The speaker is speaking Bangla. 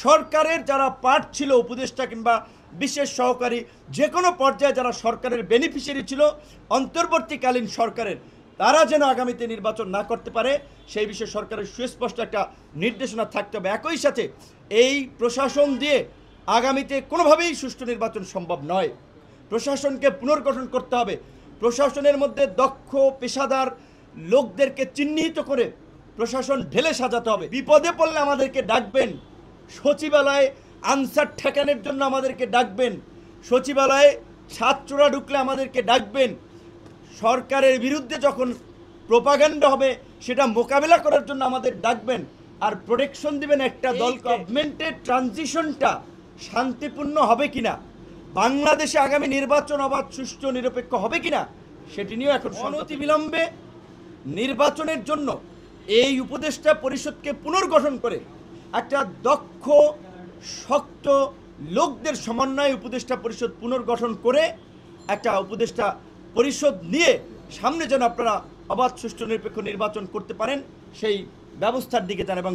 সরকারের যারা পার্ট ছিল, উপদেষ্টা কিংবা বিশেষ সহকারী, যে কোনো পর্যায়ে যারা সরকারের বেনিফিশিয়ারি ছিল অন্তর্বর্তীকালীন সরকারের, তারা যেন আগামীতে নির্বাচন না করতে পারে সেই বিষয়ে সরকারের সুস্পষ্ট একটা নির্দেশনা থাকতে হবে। একই সাথে এই প্রশাসন দিয়ে আগামীতে কোনোভাবেই সুষ্ঠু নির্বাচন সম্ভব নয়। প্রশাসনকে পুনর্গঠন করতে হবে। প্রশাসনের মধ্যে দক্ষ পেশাদার লোকদেরকে চিহ্নিত করে প্রশাসন ঢেলে সাজাতে হবে। বিপদে পড়লে আমাদেরকে ডাকবেন, সচিবালয়ে আনসার ঠেকানোর জন্য আমাদেরকে ডাকবেন, সচিবালয়ে ছাত্ররা ঢুকলে আমাদেরকে ডাকবেন, সরকারের বিরুদ্ধে যখন প্রোপাগান্ডা হবে সেটা মোকাবেলা করার জন্য আমাদের ডাকবেন, আর প্রোটেকশন দিবেন একটা দল। গভর্নমেন্টের ট্রানজিশনটা শান্তিপূর্ণ হবে কিনা, বাংলাদেশে আগামী নির্বাচন অবাধ, সুষ্ঠু, নিরপেক্ষ হবে কিনা সেটি নিয়েও এখন অনতিবিলম্বে নির্বাচনের জন্য এই উপদেষ্টা পরিষদকে পুনর্গঠন করে একটা দক্ষ শক্ত লোকদের সমন্বয়ে উপদেষ্টা পরিষদ পুনর্গঠন করে একটা উপদেষ্টা পরিষদ নিয়ে সামনে যেন আপনারা অবাধ, সুষ্ঠু, নিরপেক্ষ নির্বাচন করতে পারেন সেই ব্যবস্থার দিকে যান। এবং